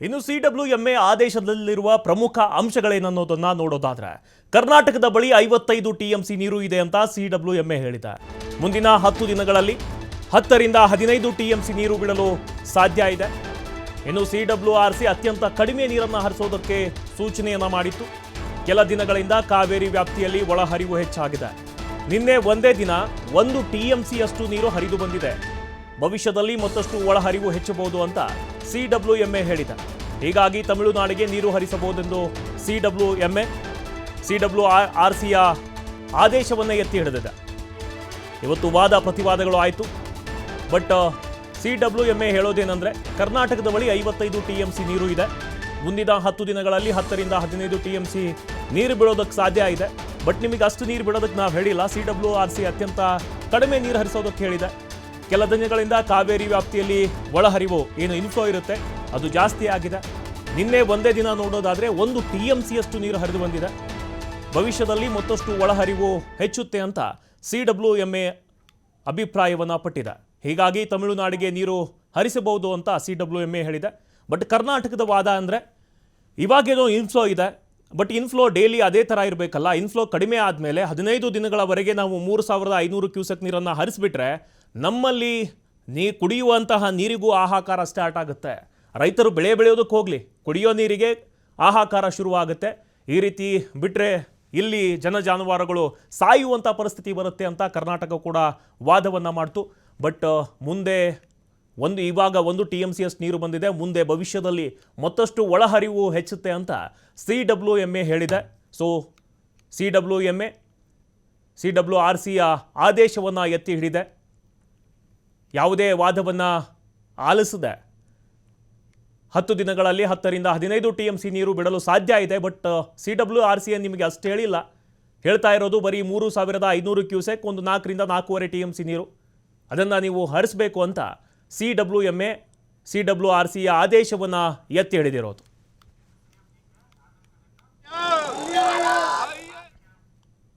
ಇನ್ನು ಸಿಡಬ್ಲ್ಯೂಎಂಎ ಆದೇಶದಲ್ಲಿರುವ ಪ್ರಮುಖ ಅಂಶಗಳೇನನ್ನೋದನ್ನ ನೋಡೋದಾದ್ರೆ ಕರ್ನಾಟಕದ ಬಳಿ 55 ಟಿಎಂಸಿ ನೀರು ಇದೆ ಅಂತ ಸಿಡಬ್ಲ್ಯೂಎಂಎ ಹೇಳಿದೆ. ಮುಂದಿನ 10 ದಿನಗಳಲ್ಲಿ 10 ರಿಂದ 15 ಟಿಎಂಸಿ ನೀರು ಬಿಡಲು ಸಾಧ್ಯ ಇದೆ. ಇನ್ನು ಸಿಡಬ್ಲ್ಯೂಆರ್ಸಿ ಅತ್ಯಂತ ಕಡಿಮೆ ನೀರನ್ನು ಹರಿಸೋದಕ್ಕೆ ಸೂಚನೆಯನ್ನ ಮಾಡಿತ್ತು. ಕೆಲ ದಿನಗಳಿಂದ ಕಾವೇರಿ ವ್ಯಾಪ್ತಿಯಲ್ಲಿ ಒಳಹರಿವು ಹೆಚ್ಚಾಗಿದೆ. ನಿನ್ನೆ ಒಂದೇ ದಿನ 1 ಟಿಎಂಸಿಯಷ್ಟು ನೀರು ಹರಿದು ಬಂದಿದೆ. ಭವಿಷ್ಯದಲ್ಲಿ ಮತ್ತಷ್ಟು ಒಳಹರಿವು ಹೆಚ್ಚಬಹುದು ಅಂತ ಸಿಡಬ್ಲ್ಯೂಎಂಎ ಹೇಳಿದೆ. ಹೀಗಾಗಿ ತಮಿಳುನಾಡಿಗೆ ನೀರು ಹರಿಸಬಹುದೆಂದು ಸಿಡಬ್ಲ್ಯೂಆರ್ಸಿಯ ಆದೇಶವನ್ನು ಎತ್ತಿ ಹಿಡಿದಿದೆ. ಇವತ್ತು ವಾದ ಪ್ರತಿವಾದಗಳು ಆಯಿತು. ಬಟ್ ಸಿಡಬ್ಲ್ಯೂಎಂಎ ಹೇಳೋದೇನೆಂದರೆ ಕರ್ನಾಟಕದ ಬಳಿ 55 ಟಿಎಂಸಿ ನೀರು ಇದೆ. ಮುಂದಿನ 10 ದಿನಗಳಲ್ಲಿ 10 ರಿಂದ 15 ಟಿಎಂಸಿ ನೀರು ಬಿಡೋದಕ್ಕೆ ಸಾಧ್ಯ ಇದೆ. ಬಟ್ ನಿಮಗೆ ಅಷ್ಟು ನೀರು ಬಿಡೋದಕ್ಕೆ ನಾವು ಹೇಳಿಲ್ಲ. ಸಿಡಬ್ಲ್ಯೂಆರ್ಸಿ ಅತ್ಯಂತ ಕಡಿಮೆ ನೀರು ಹರಿಸೋದಕ್ಕೆ ಹೇಳಿದೆ. ಕೆಲ ದಿನಗಳಿಂದ ಕಾವೇರಿ ವ್ಯಾಪ್ತಿಯಲ್ಲಿ ಒಳಹರಿವು ಏನು ಇನ್ಫ್ಲೋ ಇರುತ್ತೆ ಅದು ಜಾಸ್ತಿ ಆಗಿದೆ. ನಿನ್ನೆ ಒಂದೇ ದಿನ ನೋಡೋದಾದರೆ 1 ಟಿಎಂಸಿಯಷ್ಟು ನೀರು ಹರಿದು ಬಂದಿದೆ. ಭವಿಷ್ಯದಲ್ಲಿ ಮತ್ತಷ್ಟು ಒಳಹರಿವು ಹೆಚ್ಚುತ್ತೆ ಅಂತ ಸಿಡಬ್ಲ್ಯೂಎಂಎ ಅಭಿಪ್ರಾಯವನ್ನು ಪಟ್ಟಿದೆ. ಹೀಗಾಗಿ ತಮಿಳುನಾಡಿಗೆ ನೀರು ಹರಿಸಬಹುದು ಅಂತ ಸಿಡಬ್ಲ್ಯೂಎಂಎ ಹೇಳಿದೆ. ಬಟ್ ಕರ್ನಾಟಕದ ವಾದ ಅಂದರೆ ಇವಾಗೇನೋ ಇನ್ಫ್ಲೋ ಇದೆ, ಬಟ್ ಇನ್ಫ್ಲೋ ಡೈಲಿ ಅದೇ ಥರ ಇರಬೇಕಲ್ಲ. ಇನ್ಫ್ಲೋ ಕಡಿಮೆ ಆದಮೇಲೆ 15 ದಿನಗಳವರೆಗೆ ನಾವು 3500 ಕ್ಯೂಸೆಕ್ ನೀರನ್ನು ಹರಿಸಿಬಿಟ್ರೆ ನಮ್ಮಲ್ಲಿ ಕುಡಿಯುವಂತಹ ನೀರಿಗೂ ಹಾಹಾಕಾರ ಸ್ಟಾರ್ಟ್ ಆಗುತ್ತೆ. ರೈತರು ಬೆಳೆ ಬೆಳೆಯೋದಕ್ಕೆ ಹೋಗಲಿ, ಕುಡಿಯೋ ನೀರಿಗೆ ಹಾಹಾಕಾರ ಶುರುವಾಗುತ್ತೆ. ಈ ರೀತಿ ಬಿಟ್ಟರೆ ಇಲ್ಲಿ ಜಾನುವಾರುಗಳು ಸಾಯುವಂಥ ಪರಿಸ್ಥಿತಿ ಬರುತ್ತೆ ಅಂತ ಕರ್ನಾಟಕ ಕೂಡ ವಾದವನ್ನು ಮಾಡ್ತು. ಬಟ್ ಮುಂದೆ ಇವಾಗ 1 ಟಿಎಂಸಿಯಷ್ಟು ನೀರು ಬಂದಿದೆ. ಮುಂದೆ ಭವಿಷ್ಯದಲ್ಲಿ ಮತ್ತಷ್ಟು ಒಳಹರಿವು ಹೆಚ್ಚುತ್ತೆ ಅಂತ ಸಿಡಬ್ಲ್ಯೂಎಂಎ ಹೇಳಿದೆ. ಸೊ ಸಿಡಬ್ಲ್ಯೂಆರ್ಸಿಯ ಆದೇಶವನ್ನು ಎತ್ತಿ ಹಿಡಿದೆ. ಯಾವುದೇ ವಾದವನ್ನು ಆಲಿಸದೆ 10 ದಿನಗಳಲ್ಲಿ 10 ರಿಂದ 15 ಟಿಎಂಸಿ ನೀರು ಬಿಡಲು ಸಾಧ್ಯ ಇದೆ. ಬಟ್ ಸಿಡಬ್ಲ್ಯೂಆರ್ಸಿ ನಿಮಗೆ ಅಷ್ಟು ಹೇಳಿಲ್ಲ. ಹೇಳ್ತಾ ಇರೋದು ಬರೀ 3500 ಕ್ಯೂಸೆಕ್, ಒಂದು 4 ರಿಂದ 4.5 ಟಿಎಂಸಿ ನೀರು ಅದನ್ನು ನೀವು ಹರಿಸಬೇಕು ಅಂತ ಸಿಡಬ್ಲ್ಯೂಆರ್ಸಿಯ ಆದೇಶವನ್ನು ಎತ್ತಿ ಹಿಡಿದಿರೋದು.